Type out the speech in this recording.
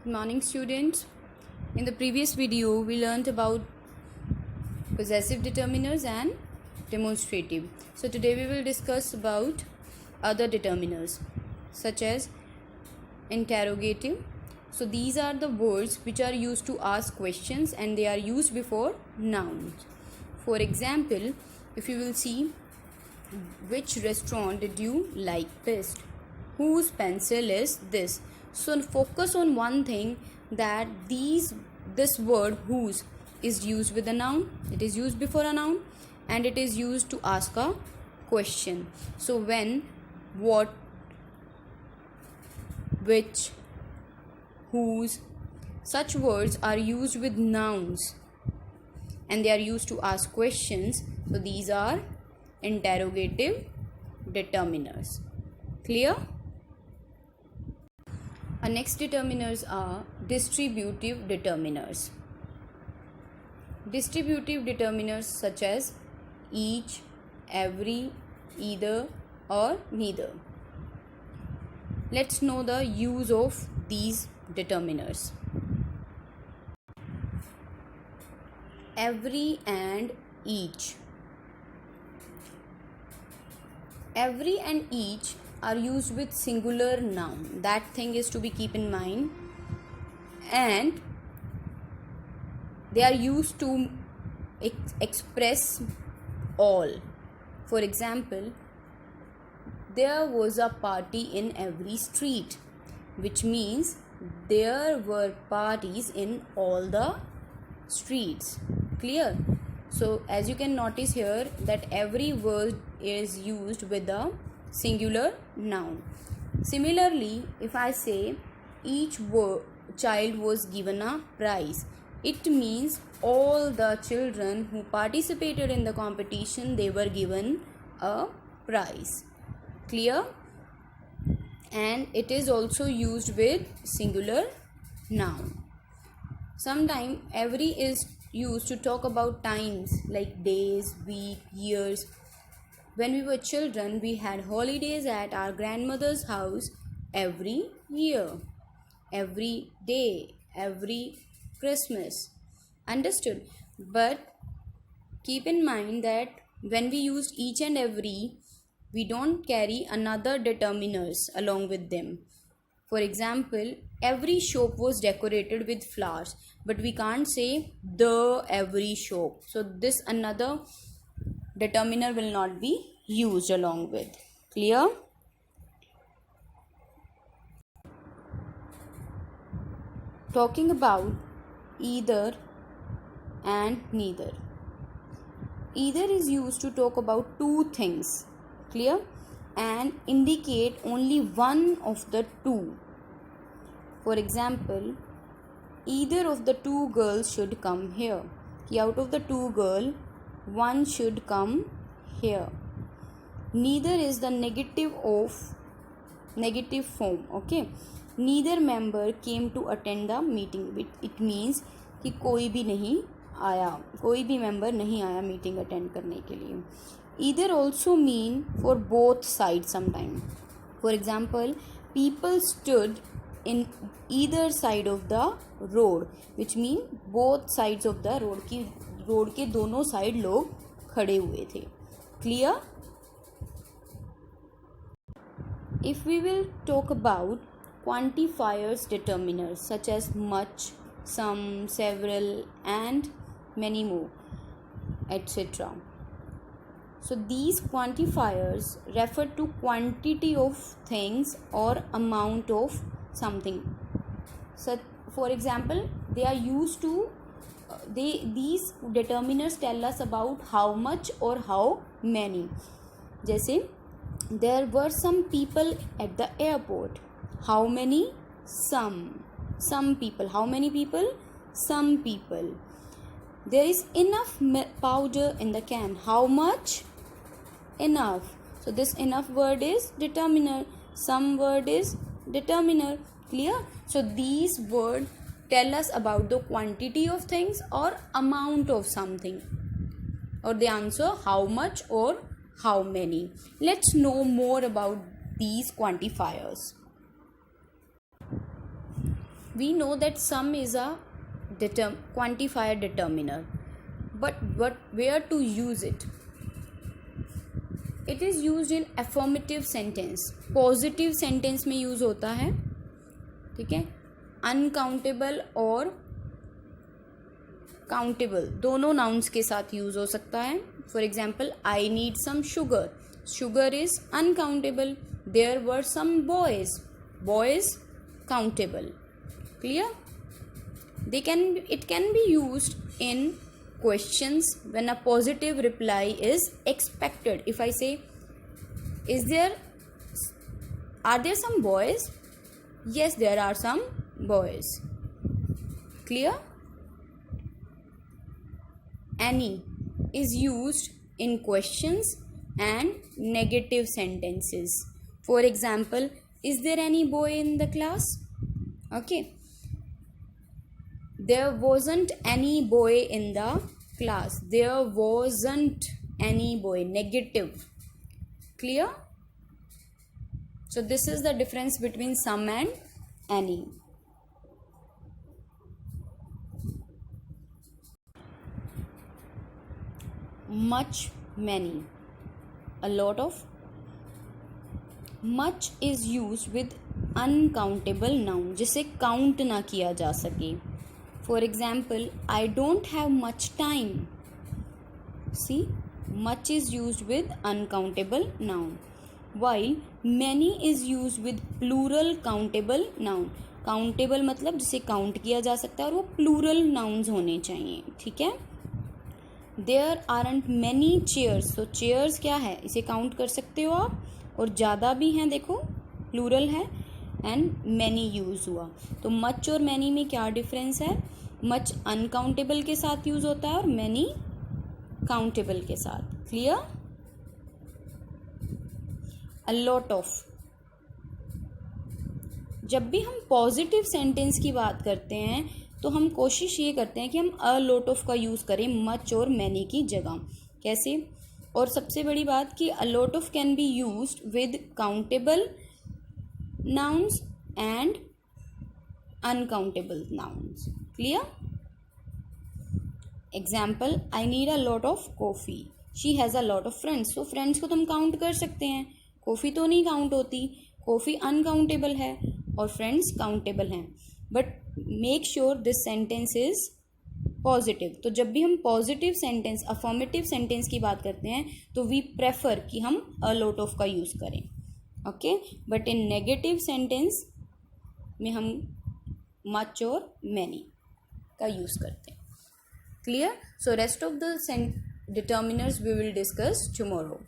Good morning, students. In the previous video, we learned about possessive determiners and demonstrative. So today we will discuss about other determiners such as interrogative. So these are the words which are used to ask questions and they are used before nouns. For example, if you will see, which restaurant did you like best? Whose pencil is this? So focus on one thing, that this word whose is used with a noun, it is used before a noun and it is used to ask a question. So when, what, which, whose, such words are used with nouns and they are used to ask questions, so these are interrogative determiners. Clear? Our next determiners are distributive determiners. Distributive determiners such as each, every, either or neither. Let's know the use of these determiners. Every and each. Every and each are used with singular noun. That thing is to be keep in mind, and they are used to express all. For example, there was a party in every street, which means there were parties in all the streets. Clear? So as you can notice here that every word is used with a singular noun. Similarly, if I say each child was given a prize, it means all the children who participated in the competition, they were given a prize. Clear? And it is also used with singular noun. Sometimes every is used to talk about times like days, week, years. When we were children, we had holidays at our grandmother's house every year, every day, every Christmas. Understood? But keep in mind that when we use each and every, we don't carry another determiners along with them. For example, every shop was decorated with flowers, but we can't say the every shop. So this another determiner will not be used along with. Clear? Talking about either and neither. Either is used to talk about two things. Clear? And indicate only one of the two. For example, either of the two girls should come here. Out of the two girls, one should come here. Neither is the negative form. Okay, neither member came to attend the meeting. It means कि कोई भी नहीं आया, कोई भी member नहीं आया meeting attend करने के लिए. Either also mean for both sides sometime. For example, people stood in either side of the road, which mean both sides of the road. कि रोड के दोनों साइड लोग खड़े हुए थे. Clear? If we will talk about quantifiers determiners such as much, some, several and many more, etc. So these quantifiers refer to quantity of things or amount of something. So for example, they are used to these determiners tell us about how much or how many. जैसे there were some people at the airport. How many? Some people. How many people? Some people. There is enough powder in the can. How much? Enough. So this enough word is determiner. Some word is determiner. Clear? So these words tell us about the quantity of things or amount of something, or the answer how much or how many. Let's know more about these quantifiers. we know that sum is a quantifier determiner, but where to use it? It is used in affirmative sentence, positive sentence में use होता है, ठीक है. Uncountable और countable दोनों nouns के साथ use हो सकता है. For example, I need some sugar. Sugar is uncountable. There were some boys. Boys countable. Clear? It can be used in questions when a positive reply is expected. If I say, are there some boys? Yes, there are some boys. Clear? Any is used in questions and negative sentences. For example, is there any boy in the class? Okay. There wasn't any boy in the class. There wasn't any boy. Negative. Clear? So this is the difference between some and any. Much, many, a lot of. Much is used with uncountable noun, जिसे count ना किया जा सके. For example, I don't have much time. See, much is used with uncountable noun, while many is used with plural countable noun. Countable मतलब जिसे count किया जा सकता है और वो प्लूरल नाउन्स होने चाहिए, ठीक है. There aren't many chairs. तो chairs क्या है, इसे काउंट कर सकते हो आप, और ज़्यादा भी हैं, देखो प्लूरल है, एंड मैनी यूज़ हुआ. तो मच और मैनी में क्या डिफरेंस है? मच अनकाउंटेबल के साथ यूज़ होता है और मैनी काउंटेबल के साथ. क्लियर? A lot of. जब भी हम पॉजिटिव सेंटेंस की बात करते हैं तो हम कोशिश ये करते हैं कि हम अ लॉट ऑफ का यूज़ करें मच और मैनी की जगह. कैसे? और सबसे बड़ी बात कि अ lot of can be used with countable nouns and uncountable nouns. Clear? Example, I need a lot of coffee. She has a lot of friends. तो फ्रेंड्स को तो हम काउंट कर सकते हैं, कॉफ़ी तो नहीं काउंट होती. कॉफ़ी अनकाउंटेबल है और फ्रेंड्स काउंटेबल हैं. But make sure this sentence is positive. तो जब भी हम पॉजिटिव सेंटेंस, अफर्मेटिव सेंटेंस की बात करते हैं तो वी प्रेफर कि हम अ लॉट ऑफ का यूज़ करें. Okay. But in negative sentence में हम मच और मैनी का यूज़ करते हैं. Clear? So rest of the determiners we will discuss tomorrow.